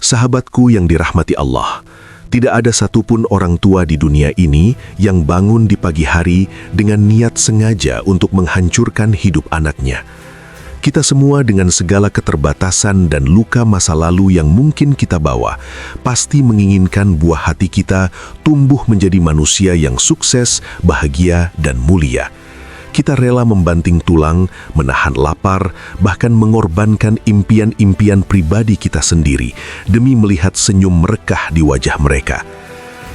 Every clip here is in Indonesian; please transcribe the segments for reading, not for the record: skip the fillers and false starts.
Sahabatku yang dirahmati Allah, tidak ada satupun orang tua di dunia ini yang bangun di pagi hari dengan niat sengaja untuk menghancurkan hidup anaknya. Kita semua dengan segala keterbatasan dan luka masa lalu yang mungkin kita bawa, pasti menginginkan buah hati kita tumbuh menjadi manusia yang sukses, bahagia, dan mulia. Kita rela membanting tulang, menahan lapar, bahkan mengorbankan impian-impian pribadi kita sendiri demi melihat senyum merekah di wajah mereka.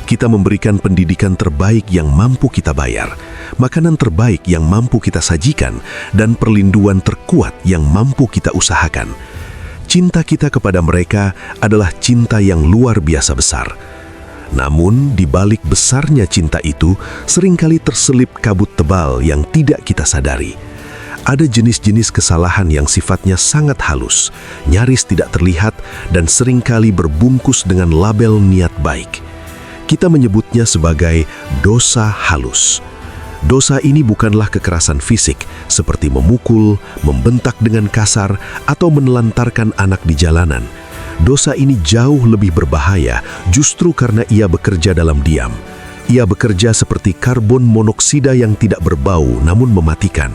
Kita memberikan pendidikan terbaik yang mampu kita bayar, makanan terbaik yang mampu kita sajikan, dan perlindungan terkuat yang mampu kita usahakan. Cinta kita kepada mereka adalah cinta yang luar biasa besar. Namun, di balik besarnya cinta itu, seringkali terselip kabut tebal yang tidak kita sadari. Ada jenis-jenis kesalahan yang sifatnya sangat halus, nyaris tidak terlihat, dan seringkali berbungkus dengan label niat baik. Kita menyebutnya sebagai dosa halus. Dosa ini bukanlah kekerasan fisik, seperti memukul, membentak dengan kasar, atau menelantarkan anak di jalanan. Dosa ini jauh lebih berbahaya justru karena ia bekerja dalam diam. Ia bekerja seperti karbon monoksida yang tidak berbau namun mematikan.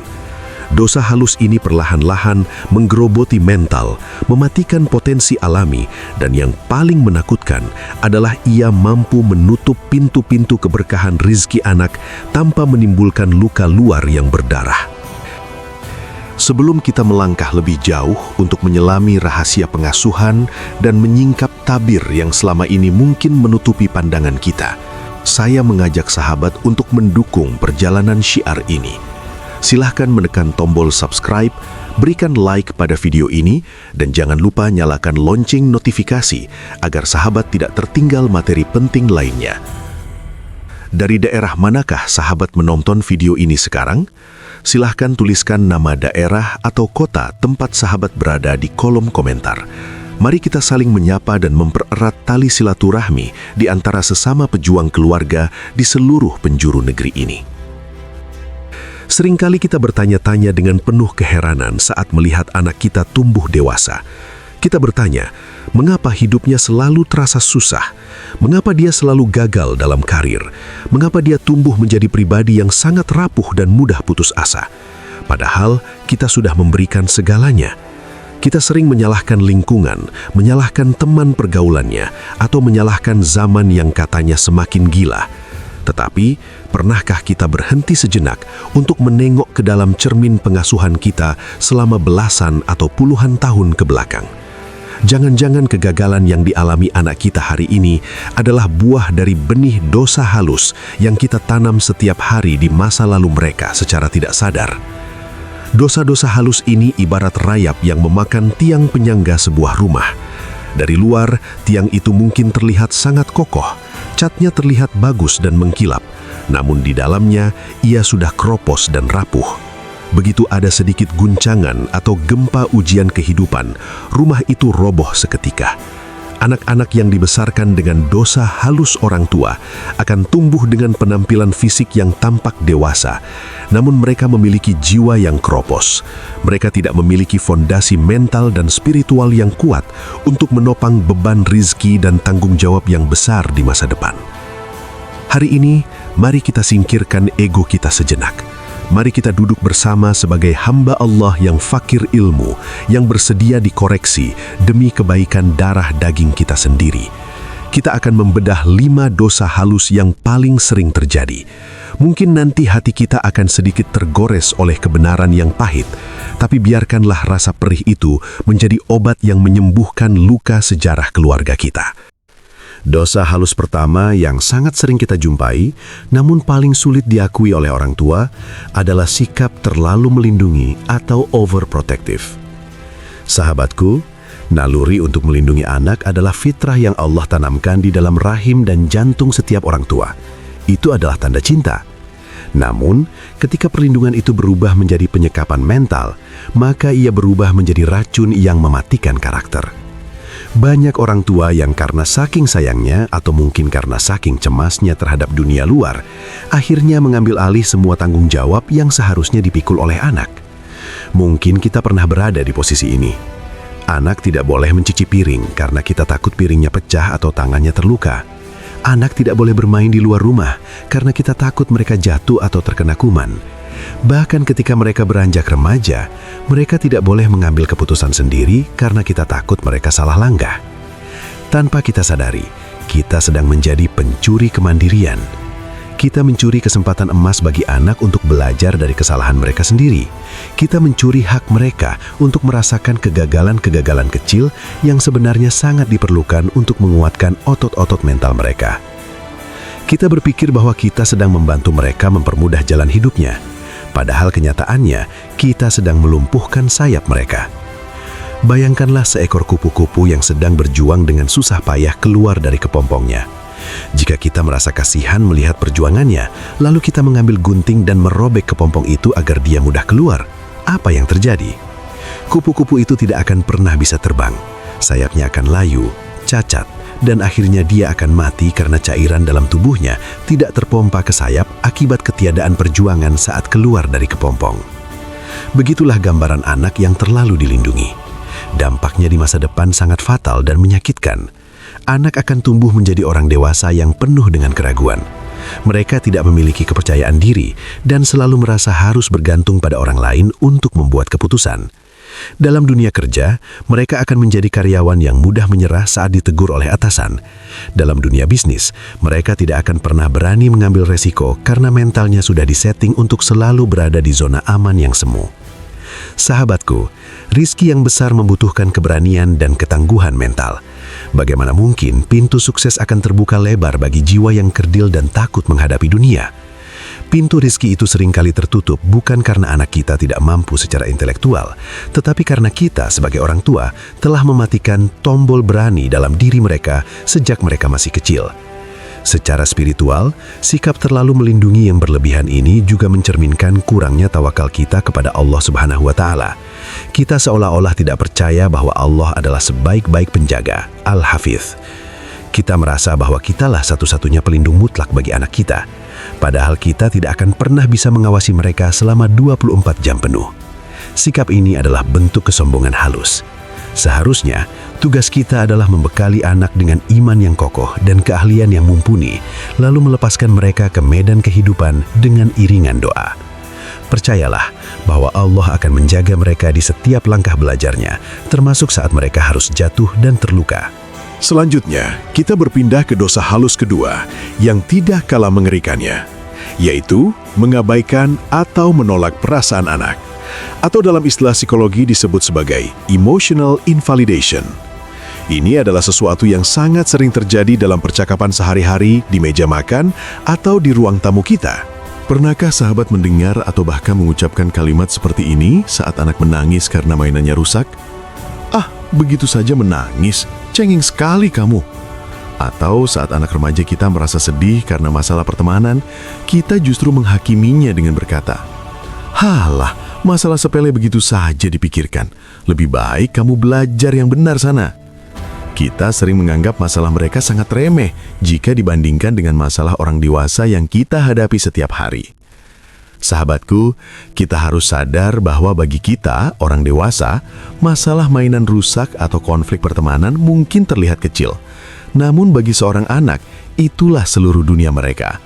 Dosa halus ini perlahan-lahan menggerogoti mental, mematikan potensi alami, dan yang paling menakutkan adalah ia mampu menutup pintu-pintu keberkahan rizki anak tanpa menimbulkan luka luar yang berdarah. Sebelum kita melangkah lebih jauh untuk menyelami rahasia pengasuhan dan menyingkap tabir yang selama ini mungkin menutupi pandangan kita, saya mengajak sahabat untuk mendukung perjalanan syiar ini. Silahkan menekan tombol subscribe, berikan like pada video ini, dan jangan lupa nyalakan lonceng notifikasi agar sahabat tidak tertinggal materi penting lainnya. Dari daerah manakah sahabat menonton video ini sekarang? Silahkan tuliskan nama daerah atau kota tempat sahabat berada di kolom komentar. Mari kita saling menyapa dan mempererat tali silaturahmi di antara sesama pejuang keluarga di seluruh penjuru negeri ini. Seringkali kita bertanya-tanya dengan penuh keheranan saat melihat anak kita tumbuh dewasa. Kita bertanya, mengapa hidupnya selalu terasa susah? Mengapa dia selalu gagal dalam karir? Mengapa dia tumbuh menjadi pribadi yang sangat rapuh dan mudah putus asa? Padahal kita sudah memberikan segalanya. Kita sering menyalahkan lingkungan, menyalahkan teman pergaulannya, atau menyalahkan zaman yang katanya semakin gila. Tetapi, pernahkah kita berhenti sejenak untuk menengok ke dalam cermin pengasuhan kita selama belasan atau puluhan tahun ke belakang? Jangan-jangan kegagalan yang dialami anak kita hari ini adalah buah dari benih dosa halus yang kita tanam setiap hari di masa lalu mereka secara tidak sadar. Dosa-dosa halus ini ibarat rayap yang memakan tiang penyangga sebuah rumah. Dari luar, tiang itu mungkin terlihat sangat kokoh, catnya terlihat bagus dan mengkilap, namun di dalamnya ia sudah keropos dan rapuh. Begitu ada sedikit guncangan atau gempa ujian kehidupan, rumah itu roboh seketika. Anak-anak yang dibesarkan dengan dosa halus orang tua akan tumbuh dengan penampilan fisik yang tampak dewasa, namun mereka memiliki jiwa yang keropos. Mereka tidak memiliki fondasi mental dan spiritual yang kuat untuk menopang beban rizki dan tanggung jawab yang besar di masa depan. Hari ini, mari kita singkirkan ego kita sejenak. Mari kita duduk bersama sebagai hamba Allah yang fakir ilmu, yang bersedia dikoreksi demi kebaikan darah daging kita sendiri. Kita akan membedah 5 dosa halus yang paling sering terjadi. Mungkin nanti hati kita akan sedikit tergores oleh kebenaran yang pahit, tapi biarkanlah rasa perih itu menjadi obat yang menyembuhkan luka sejarah keluarga kita. Dosa halus pertama yang sangat sering kita jumpai, namun paling sulit diakui oleh orang tua, adalah sikap terlalu melindungi atau overprotective. Sahabatku, naluri untuk melindungi anak adalah fitrah yang Allah tanamkan di dalam rahim dan jantung setiap orang tua. Itu adalah tanda cinta. Namun, ketika perlindungan itu berubah menjadi penyekapan mental, maka ia berubah menjadi racun yang mematikan karakter. Banyak orang tua yang karena saking sayangnya atau mungkin karena saking cemasnya terhadap dunia luar, akhirnya mengambil alih semua tanggung jawab yang seharusnya dipikul oleh anak. Mungkin kita pernah berada di posisi ini. Anak tidak boleh mencuci piring karena kita takut piringnya pecah atau tangannya terluka. Anak tidak boleh bermain di luar rumah karena kita takut mereka jatuh atau terkena kuman. Bahkan ketika mereka beranjak remaja, mereka tidak boleh mengambil keputusan sendiri karena kita takut mereka salah langkah. Tanpa kita sadari, kita sedang menjadi pencuri kemandirian. Kita mencuri kesempatan emas bagi anak untuk belajar dari kesalahan mereka sendiri. Kita mencuri hak mereka untuk merasakan kegagalan-kegagalan kecil yang sebenarnya sangat diperlukan untuk menguatkan otot-otot mental mereka. Kita berpikir bahwa kita sedang membantu mereka mempermudah jalan hidupnya. Padahal kenyataannya, kita sedang melumpuhkan sayap mereka. Bayangkanlah seekor kupu-kupu yang sedang berjuang dengan susah payah keluar dari kepompongnya. Jika kita merasa kasihan melihat perjuangannya, lalu kita mengambil gunting dan merobek kepompong itu agar dia mudah keluar, apa yang terjadi? Kupu-kupu itu tidak akan pernah bisa terbang. Sayapnya akan layu, cacat, dan akhirnya dia akan mati karena cairan dalam tubuhnya tidak terpompa ke sayap akibat ketiadaan perjuangan saat keluar dari kepompong. Begitulah gambaran anak yang terlalu dilindungi. Dampaknya di masa depan sangat fatal dan menyakitkan. Anak akan tumbuh menjadi orang dewasa yang penuh dengan keraguan. Mereka tidak memiliki kepercayaan diri dan selalu merasa harus bergantung pada orang lain untuk membuat keputusan. Dalam dunia kerja, mereka akan menjadi karyawan yang mudah menyerah saat ditegur oleh atasan. Dalam dunia bisnis, mereka tidak akan pernah berani mengambil resiko karena mentalnya sudah disetting untuk selalu berada di zona aman yang semu. Sahabatku, rizki yang besar membutuhkan keberanian dan ketangguhan mental. Bagaimana mungkin pintu sukses akan terbuka lebar bagi jiwa yang kerdil dan takut menghadapi dunia? Pintu rizki itu seringkali tertutup bukan karena anak kita tidak mampu secara intelektual, tetapi karena kita sebagai orang tua telah mematikan tombol berani dalam diri mereka sejak mereka masih kecil. Secara spiritual, sikap terlalu melindungi yang berlebihan ini juga mencerminkan kurangnya tawakal kita kepada Allah Subhanahu wa Ta'ala. Kita seolah-olah tidak percaya bahwa Allah adalah sebaik-baik penjaga, Al-Hafiz. Kita merasa bahwa kitalah satu-satunya pelindung mutlak bagi anak kita, padahal kita tidak akan pernah bisa mengawasi mereka selama 24 jam penuh. Sikap ini adalah bentuk kesombongan halus. Seharusnya, tugas kita adalah membekali anak dengan iman yang kokoh dan keahlian yang mumpuni, lalu melepaskan mereka ke medan kehidupan dengan iringan doa. Percayalah bahwa Allah akan menjaga mereka di setiap langkah belajarnya, termasuk saat mereka harus jatuh dan terluka. Selanjutnya, kita berpindah ke dosa halus kedua yang tidak kalah mengerikannya, yaitu mengabaikan atau menolak perasaan anak. Atau dalam istilah psikologi disebut sebagai emotional invalidation. Ini adalah sesuatu yang sangat sering terjadi dalam percakapan sehari-hari di meja makan atau di ruang tamu kita. Pernahkah sahabat mendengar atau bahkan mengucapkan kalimat seperti ini saat anak menangis karena mainannya rusak? "Ah, begitu saja menangis, cengeng sekali kamu." Atau saat anak remaja kita merasa sedih karena masalah pertemanan, kita justru menghakiminya dengan berkata, "Halah, masalah sepele begitu saja dipikirkan. Lebih baik kamu belajar yang benar sana." Kita sering menganggap masalah mereka sangat remeh jika dibandingkan dengan masalah orang dewasa yang kita hadapi setiap hari. Sahabatku, kita harus sadar bahwa bagi kita, orang dewasa, masalah mainan rusak atau konflik pertemanan mungkin terlihat kecil. Namun bagi seorang anak, itulah seluruh dunia mereka.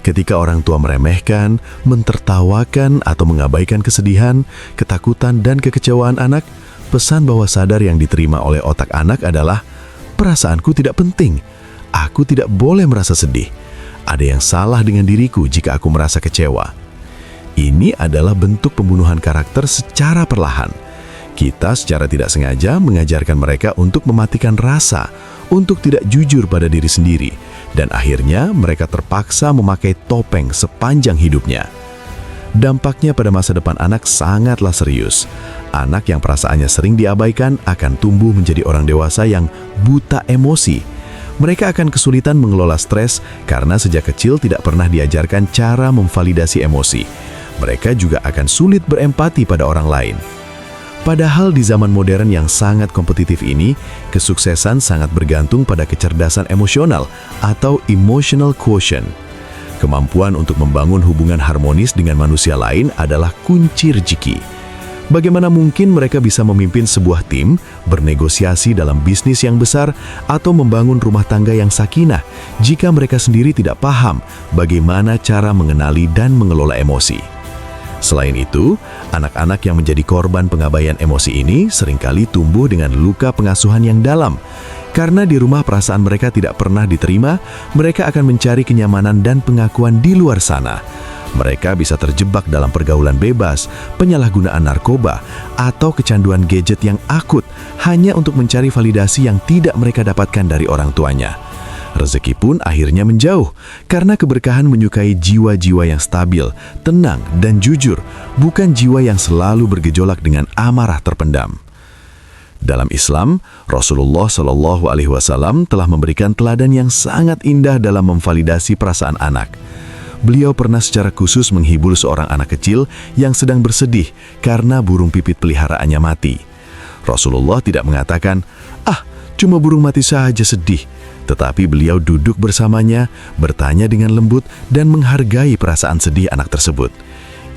Ketika orang tua meremehkan, mentertawakan, atau mengabaikan kesedihan, ketakutan, dan kekecewaan anak, pesan bawah sadar yang diterima oleh otak anak adalah, "Perasaanku tidak penting. Aku tidak boleh merasa sedih. Ada yang salah dengan diriku jika aku merasa kecewa." Ini adalah bentuk pembunuhan karakter secara perlahan. Kita secara tidak sengaja mengajarkan mereka untuk mematikan rasa, untuk tidak jujur pada diri sendiri, dan akhirnya mereka terpaksa memakai topeng sepanjang hidupnya. Dampaknya pada masa depan anak sangatlah serius. Anak yang perasaannya sering diabaikan akan tumbuh menjadi orang dewasa yang buta emosi. Mereka akan kesulitan mengelola stres karena sejak kecil tidak pernah diajarkan cara memvalidasi emosi. Mereka juga akan sulit berempati pada orang lain. Padahal di zaman modern yang sangat kompetitif ini, kesuksesan sangat bergantung pada kecerdasan emosional atau emotional quotient. Kemampuan untuk membangun hubungan harmonis dengan manusia lain adalah kunci rezeki. Bagaimana mungkin mereka bisa memimpin sebuah tim, bernegosiasi dalam bisnis yang besar, atau membangun rumah tangga yang sakinah jika mereka sendiri tidak paham bagaimana cara mengenali dan mengelola emosi? Selain itu, anak-anak yang menjadi korban pengabaian emosi ini seringkali tumbuh dengan luka pengasuhan yang dalam. Karena di rumah perasaan mereka tidak pernah diterima, mereka akan mencari kenyamanan dan pengakuan di luar sana. Mereka bisa terjebak dalam pergaulan bebas, penyalahgunaan narkoba, atau kecanduan gadget yang akut hanya untuk mencari validasi yang tidak mereka dapatkan dari orang tuanya. Rezeki pun akhirnya menjauh, karena keberkahan menyukai jiwa-jiwa yang stabil, tenang, dan jujur, bukan jiwa yang selalu bergejolak dengan amarah terpendam. Dalam Islam, Rasulullah SAW telah memberikan teladan yang sangat indah dalam memvalidasi perasaan anak. Beliau pernah secara khusus menghibur seorang anak kecil yang sedang bersedih karena burung pipit peliharaannya mati. Rasulullah tidak mengatakan, cuma burung mati saja sedih. Tetapi beliau duduk bersamanya, bertanya dengan lembut, dan menghargai perasaan sedih anak tersebut.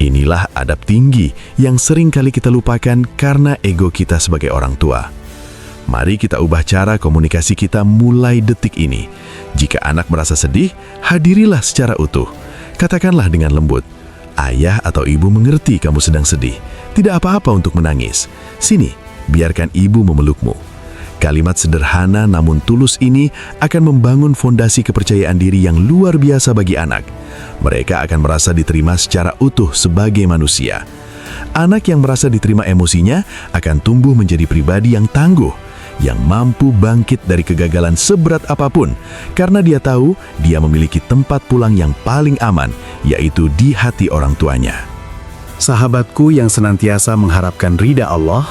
Inilah adab tinggi yang sering kali kita lupakan karena ego kita sebagai orang tua. Mari kita ubah cara komunikasi kita mulai detik ini. Jika anak merasa sedih, hadirilah secara utuh. Katakanlah dengan lembut, "Ayah atau ibu mengerti kamu sedang sedih. Tidak apa-apa untuk menangis. Sini, biarkan ibu memelukmu." Kalimat sederhana namun tulus ini akan membangun fondasi kepercayaan diri yang luar biasa bagi anak. Mereka akan merasa diterima secara utuh sebagai manusia. Anak yang merasa diterima emosinya akan tumbuh menjadi pribadi yang tangguh, yang mampu bangkit dari kegagalan seberat apapun, karena dia tahu dia memiliki tempat pulang yang paling aman, yaitu di hati orang tuanya. Sahabatku yang senantiasa mengharapkan ridha Allah,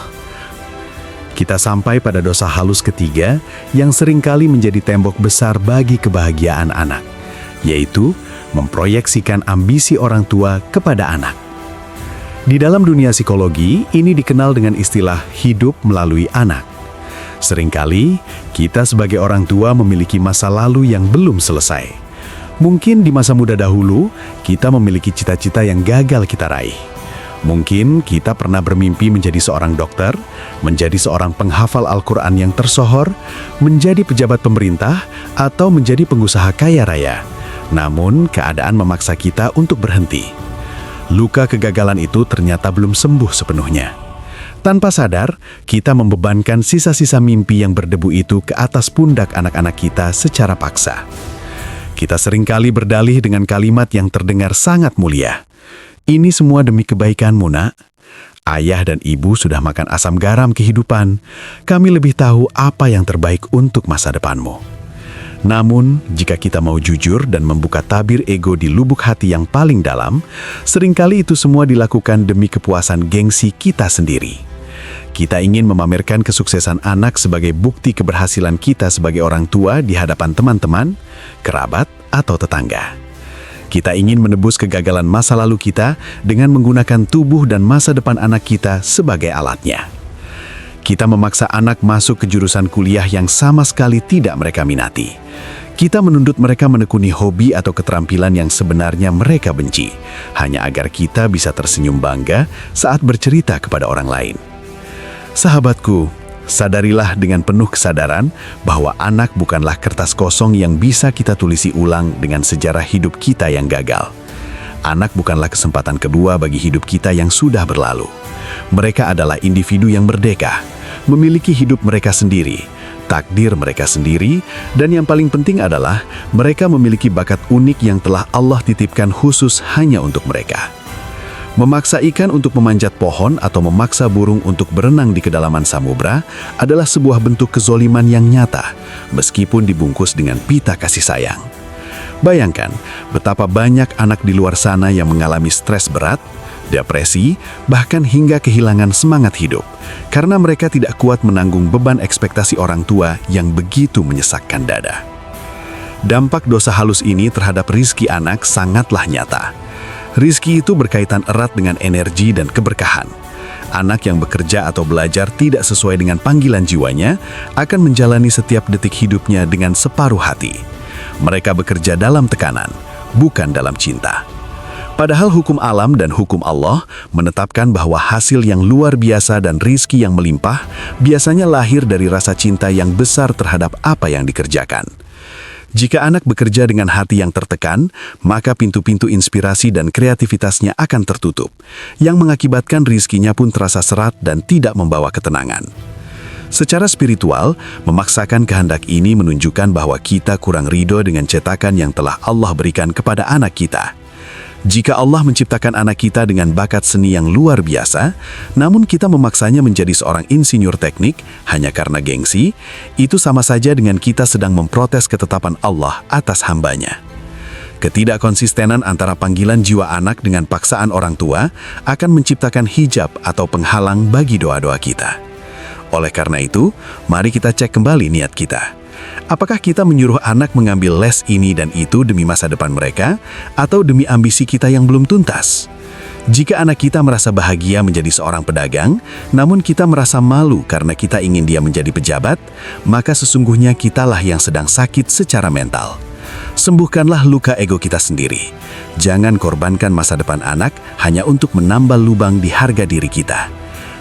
kita sampai pada dosa halus ketiga yang seringkali menjadi tembok besar bagi kebahagiaan anak, yaitu memproyeksikan ambisi orang tua kepada anak. Di dalam dunia psikologi, ini dikenal dengan istilah hidup melalui anak. Seringkali, kita sebagai orang tua memiliki masa lalu yang belum selesai. Mungkin di masa muda dahulu, kita memiliki cita-cita yang gagal kita raih. Mungkin kita pernah bermimpi menjadi seorang dokter, menjadi seorang penghafal Al-Quran yang tersohor, menjadi pejabat pemerintah, atau menjadi pengusaha kaya raya. Namun, keadaan memaksa kita untuk berhenti. Luka kegagalan itu ternyata belum sembuh sepenuhnya. Tanpa sadar, kita membebankan sisa-sisa mimpi yang berdebu itu ke atas pundak anak-anak kita secara paksa. Kita seringkali berdalih dengan kalimat yang terdengar sangat mulia. "Ini semua demi kebaikanmu, Nak. Ayah dan ibu sudah makan asam garam kehidupan. Kami lebih tahu apa yang terbaik untuk masa depanmu." Namun, jika kita mau jujur dan membuka tabir ego di lubuk hati yang paling dalam, seringkali itu semua dilakukan demi kepuasan gengsi kita sendiri. Kita ingin memamerkan kesuksesan anak sebagai bukti keberhasilan kita sebagai orang tua di hadapan teman-teman, kerabat, atau tetangga. Kita ingin menebus kegagalan masa lalu kita dengan menggunakan tubuh dan masa depan anak kita sebagai alatnya. Kita memaksa anak masuk ke jurusan kuliah yang sama sekali tidak mereka minati. Kita menuntut mereka menekuni hobi atau keterampilan yang sebenarnya mereka benci, hanya agar kita bisa tersenyum bangga saat bercerita kepada orang lain. Sahabatku, sadarilah dengan penuh kesadaran bahwa anak bukanlah kertas kosong yang bisa kita tulisi ulang dengan sejarah hidup kita yang gagal. Anak bukanlah kesempatan kedua bagi hidup kita yang sudah berlalu. Mereka adalah individu yang merdeka, memiliki hidup mereka sendiri, takdir mereka sendiri, dan yang paling penting adalah mereka memiliki bakat unik yang telah Allah titipkan khusus hanya untuk mereka. Memaksa ikan untuk memanjat pohon atau memaksa burung untuk berenang di kedalaman samudra adalah sebuah bentuk kezoliman yang nyata, meskipun dibungkus dengan pita kasih sayang. Bayangkan betapa banyak anak di luar sana yang mengalami stres berat, depresi, bahkan hingga kehilangan semangat hidup, karena mereka tidak kuat menanggung beban ekspektasi orang tua yang begitu menyesakkan dada. Dampak dosa halus ini terhadap rizki anak sangatlah nyata. Rizki itu berkaitan erat dengan energi dan keberkahan. Anak yang bekerja atau belajar tidak sesuai dengan panggilan jiwanya akan menjalani setiap detik hidupnya dengan separuh hati. Mereka bekerja dalam tekanan, bukan dalam cinta. Padahal hukum alam dan hukum Allah menetapkan bahwa hasil yang luar biasa dan rizki yang melimpah biasanya lahir dari rasa cinta yang besar terhadap apa yang dikerjakan. Jika anak bekerja dengan hati yang tertekan, maka pintu-pintu inspirasi dan kreativitasnya akan tertutup, yang mengakibatkan rizkinya pun terasa serat dan tidak membawa ketenangan. Secara spiritual, memaksakan kehendak ini menunjukkan bahwa kita kurang ridho dengan cetakan yang telah Allah berikan kepada anak kita. Jika Allah menciptakan anak kita dengan bakat seni yang luar biasa, namun kita memaksanya menjadi seorang insinyur teknik hanya karena gengsi, itu sama saja dengan kita sedang memprotes ketetapan Allah atas hambanya. Ketidakkonsistenan antara panggilan jiwa anak dengan paksaan orang tua akan menciptakan hijab atau penghalang bagi doa-doa kita. Oleh karena itu, mari kita cek kembali niat kita. Apakah kita menyuruh anak mengambil les ini dan itu demi masa depan mereka, atau demi ambisi kita yang belum tuntas? Jika anak kita merasa bahagia menjadi seorang pedagang, namun kita merasa malu karena kita ingin dia menjadi pejabat, maka sesungguhnya kitalah yang sedang sakit secara mental. Sembuhkanlah luka ego kita sendiri. Jangan korbankan masa depan anak hanya untuk menambal lubang di harga diri kita.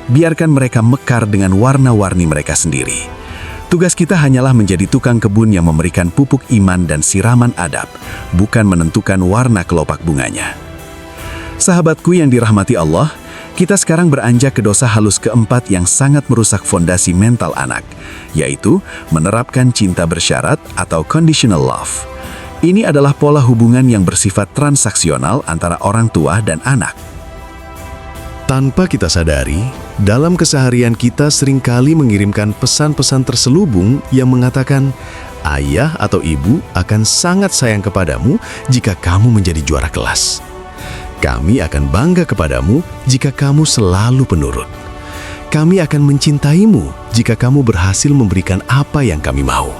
Biarkan mereka mekar dengan warna-warni mereka sendiri. Tugas kita hanyalah menjadi tukang kebun yang memberikan pupuk iman dan siraman adab, bukan menentukan warna kelopak bunganya. Sahabatku yang dirahmati Allah, kita sekarang beranjak ke dosa halus keempat yang sangat merusak fondasi mental anak, yaitu menerapkan cinta bersyarat atau conditional love. Ini adalah pola hubungan yang bersifat transaksional antara orang tua dan anak. Tanpa kita sadari, dalam keseharian kita seringkali mengirimkan pesan-pesan terselubung yang mengatakan, ayah atau ibu akan sangat sayang kepadamu jika kamu menjadi juara kelas. Kami akan bangga kepadamu jika kamu selalu penurut. Kami akan mencintaimu jika kamu berhasil memberikan apa yang kami mau.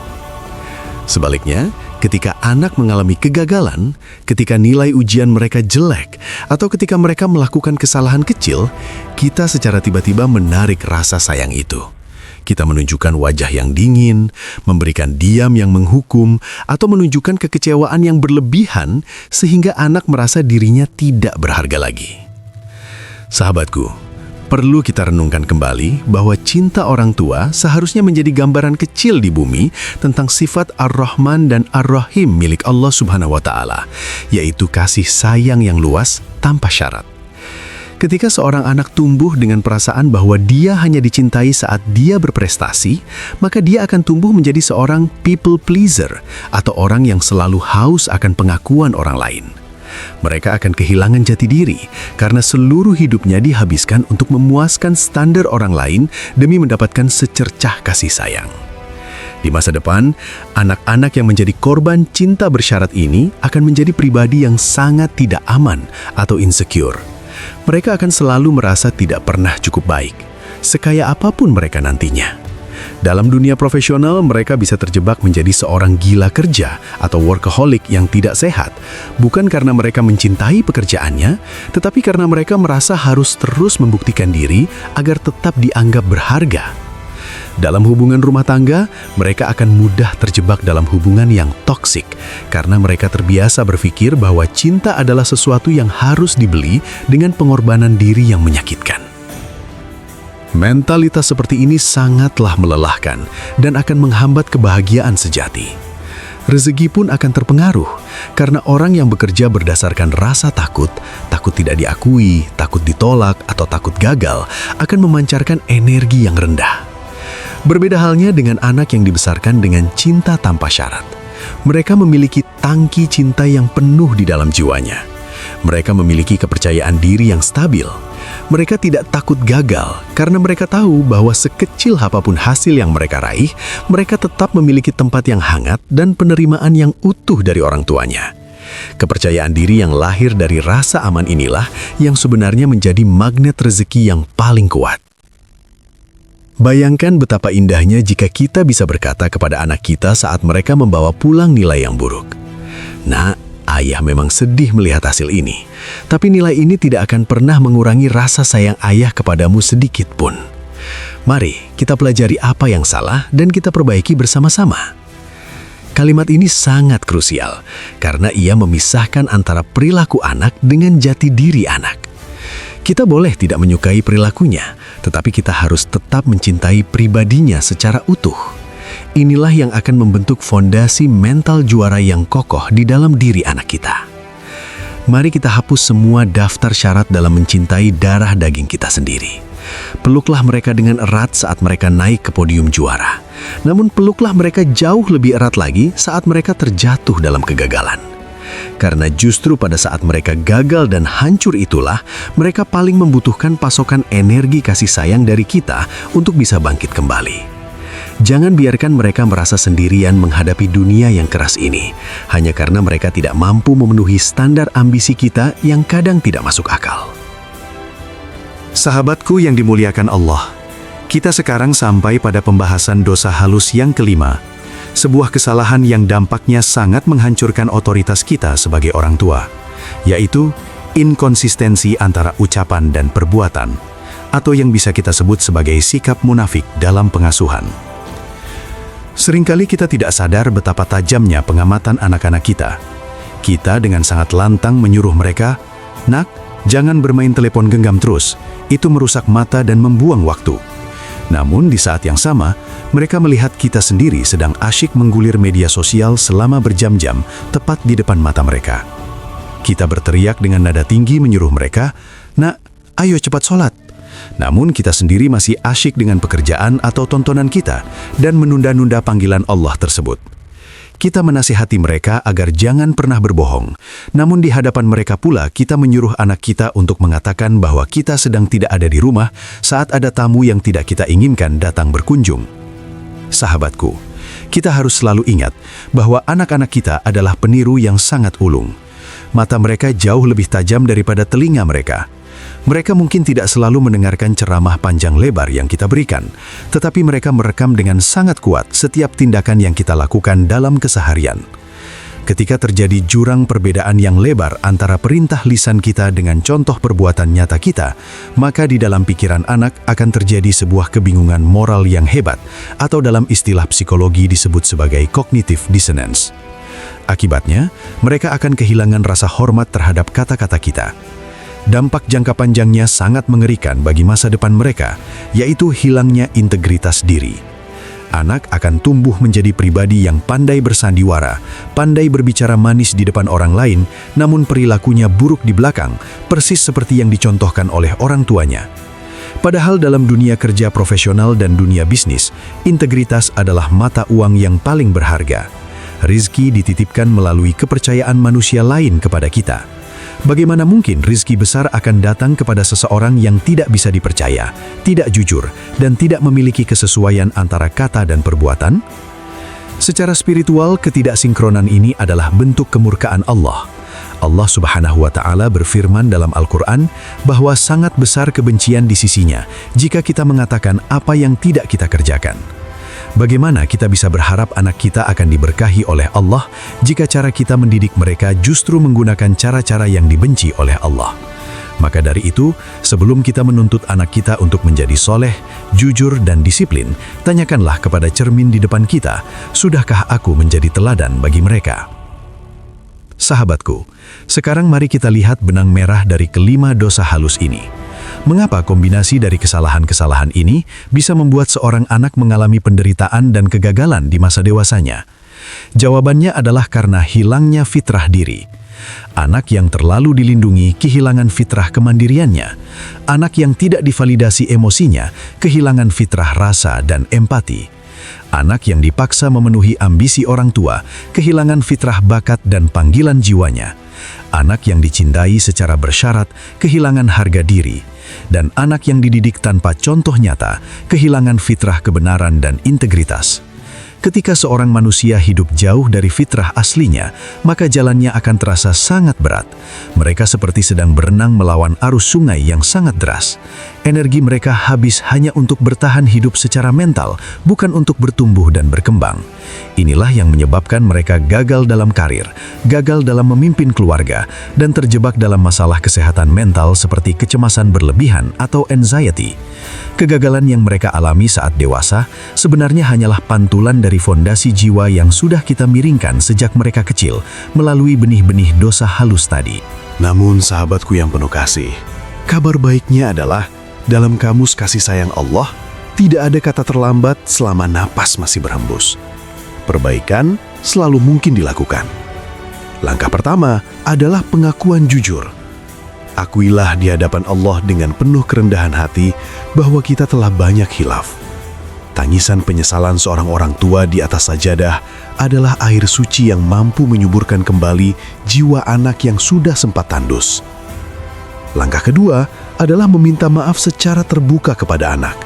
Sebaliknya, ketika anak mengalami kegagalan, ketika nilai ujian mereka jelek, atau ketika mereka melakukan kesalahan kecil, kita secara tiba-tiba menarik rasa sayang itu. Kita menunjukkan wajah yang dingin, memberikan diam yang menghukum, atau menunjukkan kekecewaan yang berlebihan sehingga anak merasa dirinya tidak berharga lagi. Sahabatku, perlu kita renungkan kembali bahwa cinta orang tua seharusnya menjadi gambaran kecil di bumi tentang sifat Ar-Rahman dan Ar-Rahim milik Allah Subhanahu wa Ta'ala, yaitu kasih sayang yang luas tanpa syarat. Ketika seorang anak tumbuh dengan perasaan bahwa dia hanya dicintai saat dia berprestasi, maka dia akan tumbuh menjadi seorang people pleaser atau orang yang selalu haus akan pengakuan orang lain. Mereka akan kehilangan jati diri karena seluruh hidupnya dihabiskan untuk memuaskan standar orang lain demi mendapatkan secercah kasih sayang. Di masa depan, anak-anak yang menjadi korban cinta bersyarat ini akan menjadi pribadi yang sangat tidak aman atau insecure. Mereka akan selalu merasa tidak pernah cukup baik, sekaya apapun mereka nantinya. Dalam dunia profesional, mereka bisa terjebak menjadi seorang gila kerja atau workaholic yang tidak sehat, bukan karena mereka mencintai pekerjaannya, tetapi karena mereka merasa harus terus membuktikan diri agar tetap dianggap berharga. Dalam hubungan rumah tangga, mereka akan mudah terjebak dalam hubungan yang toksik karena mereka terbiasa berpikir bahwa cinta adalah sesuatu yang harus dibeli dengan pengorbanan diri yang menyakitkan. Mentalitas seperti ini sangatlah melelahkan dan akan menghambat kebahagiaan sejati. Rezeki pun akan terpengaruh karena orang yang bekerja berdasarkan rasa takut, takut tidak diakui, takut ditolak, atau takut gagal, akan memancarkan energi yang rendah. Berbeda halnya dengan anak yang dibesarkan dengan cinta tanpa syarat. Mereka memiliki tangki cinta yang penuh di dalam jiwanya. Mereka memiliki kepercayaan diri yang stabil. Mereka tidak takut gagal karena mereka tahu bahwa sekecil apapun hasil yang mereka raih, mereka tetap memiliki tempat yang hangat dan penerimaan yang utuh dari orang tuanya. Kepercayaan diri yang lahir dari rasa aman inilah yang sebenarnya menjadi magnet rezeki yang paling kuat. Bayangkan betapa indahnya jika kita bisa berkata kepada anak kita saat mereka membawa pulang nilai yang buruk. Nah, ayah memang sedih melihat hasil ini, tapi nilai ini tidak akan pernah mengurangi rasa sayang ayah kepadamu sedikit pun. Mari kita pelajari apa yang salah dan kita perbaiki bersama-sama. Kalimat ini sangat krusial karena ia memisahkan antara perilaku anak dengan jati diri anak. Kita boleh tidak menyukai perilakunya, tetapi kita harus tetap mencintai pribadinya secara utuh. Inilah yang akan membentuk fondasi mental juara yang kokoh di dalam diri anak kita. Mari kita hapus semua daftar syarat dalam mencintai darah daging kita sendiri. Peluklah mereka dengan erat saat mereka naik ke podium juara. Namun peluklah mereka jauh lebih erat lagi saat mereka terjatuh dalam kegagalan. Karena justru pada saat mereka gagal dan hancur itulah, mereka paling membutuhkan pasokan energi kasih sayang dari kita untuk bisa bangkit kembali. Jangan biarkan mereka merasa sendirian menghadapi dunia yang keras ini, hanya karena mereka tidak mampu memenuhi standar ambisi kita yang kadang tidak masuk akal. Sahabatku yang dimuliakan Allah, kita sekarang sampai pada pembahasan dosa halus yang kelima. Sebuah kesalahan yang dampaknya sangat menghancurkan otoritas kita sebagai orang tua, yaitu inkonsistensi antara ucapan dan perbuatan, atau yang bisa kita sebut sebagai sikap munafik dalam pengasuhan. Seringkali kita tidak sadar betapa tajamnya pengamatan anak-anak kita. Kita dengan sangat lantang menyuruh mereka, "Nak, jangan bermain telepon genggam terus, itu merusak mata dan membuang waktu." Namun di saat yang sama, mereka melihat kita sendiri sedang asyik menggulir media sosial selama berjam-jam tepat di depan mata mereka. Kita berteriak dengan nada tinggi menyuruh mereka, "Nak, ayo cepat sholat." Namun kita sendiri masih asyik dengan pekerjaan atau tontonan kita dan menunda-nunda panggilan Allah tersebut. Kita menasihati mereka agar jangan pernah berbohong, namun di hadapan mereka pula kita menyuruh anak kita untuk mengatakan bahwa kita sedang tidak ada di rumah saat ada tamu yang tidak kita inginkan datang berkunjung. Sahabatku, kita harus selalu ingat bahwa anak-anak kita adalah peniru yang sangat ulung. Mata mereka jauh lebih tajam daripada telinga mereka. Mereka mungkin tidak selalu mendengarkan ceramah panjang lebar yang kita berikan, tetapi mereka merekam dengan sangat kuat setiap tindakan yang kita lakukan dalam keseharian. Ketika terjadi jurang perbedaan yang lebar antara perintah lisan kita dengan contoh perbuatan nyata kita, maka di dalam pikiran anak akan terjadi sebuah kebingungan moral yang hebat, atau dalam istilah psikologi disebut sebagai cognitive dissonance. Akibatnya, mereka akan kehilangan rasa hormat terhadap kata-kata kita. Dampak jangka panjangnya sangat mengerikan bagi masa depan mereka, yaitu hilangnya integritas diri. Anak akan tumbuh menjadi pribadi yang pandai bersandiwara, pandai berbicara manis di depan orang lain, namun perilakunya buruk di belakang, persis seperti yang dicontohkan oleh orang tuanya. Padahal dalam dunia kerja profesional dan dunia bisnis, integritas adalah mata uang yang paling berharga. Rizki dititipkan melalui kepercayaan manusia lain kepada kita. Bagaimana mungkin rizki besar akan datang kepada seseorang yang tidak bisa dipercaya, tidak jujur, dan tidak memiliki kesesuaian antara kata dan perbuatan? Secara spiritual, ketidaksinkronan ini adalah bentuk kemurkaan Allah. Allah Subhanahu wa Ta'ala berfirman dalam Al-Quran bahwa sangat besar kebencian di sisinya jika kita mengatakan apa yang tidak kita kerjakan. Bagaimana kita bisa berharap anak kita akan diberkahi oleh Allah jika cara kita mendidik mereka justru menggunakan cara-cara yang dibenci oleh Allah? Maka dari itu, sebelum kita menuntut anak kita untuk menjadi soleh, jujur, dan disiplin, tanyakanlah kepada cermin di depan kita, sudahkah aku menjadi teladan bagi mereka? Sahabatku, sekarang mari kita lihat benang merah dari kelima dosa halus ini. Mengapa kombinasi dari kesalahan-kesalahan ini bisa membuat seorang anak mengalami penderitaan dan kegagalan di masa dewasanya? Jawabannya adalah karena hilangnya fitrah diri. Anak yang terlalu dilindungi kehilangan fitrah kemandiriannya. Anak yang tidak divalidasi emosinya kehilangan fitrah rasa dan empati. Anak yang dipaksa memenuhi ambisi orang tua kehilangan fitrah bakat dan panggilan jiwanya. Anak yang dicintai secara bersyarat kehilangan harga diri. Dan anak yang dididik tanpa contoh nyata kehilangan fitrah kebenaran dan integritas. Ketika seorang manusia hidup jauh dari fitrah aslinya, maka jalannya akan terasa sangat berat. Mereka seperti sedang berenang melawan arus sungai yang sangat deras. Energi mereka habis hanya untuk bertahan hidup secara mental, bukan untuk bertumbuh dan berkembang. Inilah yang menyebabkan mereka gagal dalam karir, gagal dalam memimpin keluarga, dan terjebak dalam masalah kesehatan mental seperti kecemasan berlebihan atau anxiety. Kegagalan yang mereka alami saat dewasa sebenarnya hanyalah pantulan dari fondasi jiwa yang sudah kita miringkan sejak mereka kecil melalui benih-benih dosa halus tadi. Namun sahabatku yang penuh kasih, kabar baiknya adalah dalam kamus kasih sayang Allah, tidak ada kata terlambat selama napas masih berhembus. Perbaikan selalu mungkin dilakukan. Langkah pertama adalah pengakuan jujur. Akuilah di hadapan Allah dengan penuh kerendahan hati bahwa kita telah banyak khilaf. Tangisan penyesalan seorang orang tua di atas sajadah adalah air suci yang mampu menyuburkan kembali jiwa anak yang sudah sempat tandus. Langkah kedua adalah meminta maaf secara terbuka kepada anak.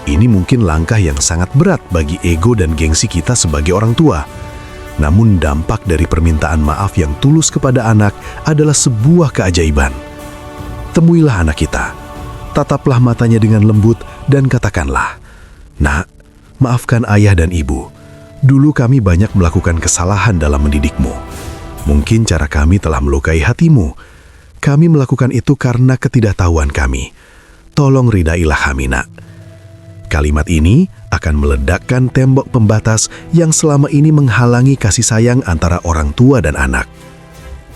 Ini mungkin langkah yang sangat berat bagi ego dan gengsi kita sebagai orang tua. Namun dampak dari permintaan maaf yang tulus kepada anak adalah sebuah keajaiban. Temuilah anak kita, tataplah matanya dengan lembut dan katakanlah, "Nak, maafkan ayah dan ibu. Dulu kami banyak melakukan kesalahan dalam mendidikmu. Mungkin cara kami telah melukai hatimu. Kami melakukan itu karena ketidaktahuan kami. Tolong ridailah kami, Nak." Kalimat ini akan meledakkan tembok pembatas yang selama ini menghalangi kasih sayang antara orang tua dan anak.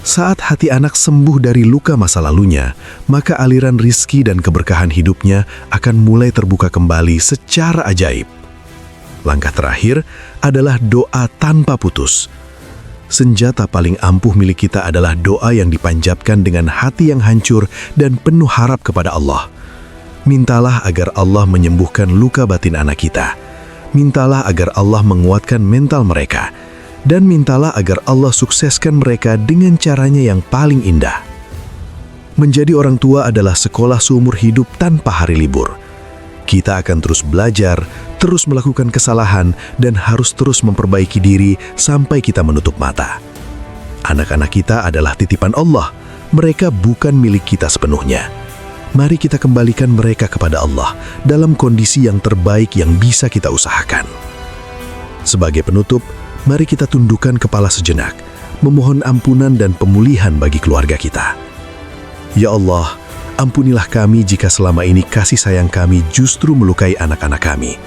Saat hati anak sembuh dari luka masa lalunya, maka aliran rizki dan keberkahan hidupnya akan mulai terbuka kembali secara ajaib. Langkah terakhir adalah doa tanpa putus. Senjata paling ampuh milik kita adalah doa yang dipanjatkan dengan hati yang hancur dan penuh harap kepada Allah. Mintalah agar Allah menyembuhkan luka batin anak kita. Mintalah agar Allah menguatkan mental mereka. Dan mintalah agar Allah sukseskan mereka dengan caranya yang paling indah. Menjadi orang tua adalah sekolah seumur hidup tanpa hari libur. Kita akan terus belajar, terus melakukan kesalahan, dan harus terus memperbaiki diri sampai kita menutup mata. Anak-anak kita adalah titipan Allah. Mereka bukan milik kita sepenuhnya. Mari kita kembalikan mereka kepada Allah dalam kondisi yang terbaik yang bisa kita usahakan. Sebagai penutup, mari kita tundukkan kepala sejenak, memohon ampunan dan pemulihan bagi keluarga kita. Ya Allah, ampunilah kami jika selama ini kasih sayang kami justru melukai anak-anak kami.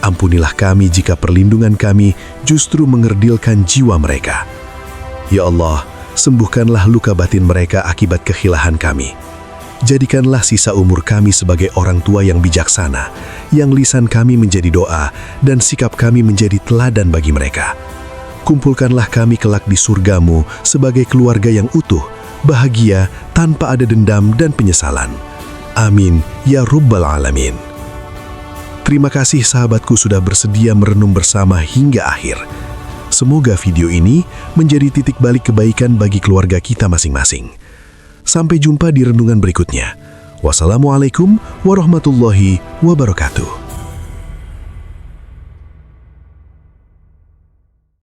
Ampunilah kami jika perlindungan kami justru mengerdilkan jiwa mereka. Ya Allah, sembuhkanlah luka batin mereka akibat kehilahan kami. Jadikanlah sisa umur kami sebagai orang tua yang bijaksana, yang lisan kami menjadi doa dan sikap kami menjadi teladan bagi mereka. Kumpulkanlah kami kelak di surgamu sebagai keluarga yang utuh, bahagia, tanpa ada dendam dan penyesalan. Amin, ya Rabbal Alamin. Terima kasih sahabatku sudah bersedia merenung bersama hingga akhir. Semoga video ini menjadi titik balik kebaikan bagi keluarga kita masing-masing. Sampai jumpa di renungan berikutnya. Wassalamualaikum warahmatullahi wabarakatuh.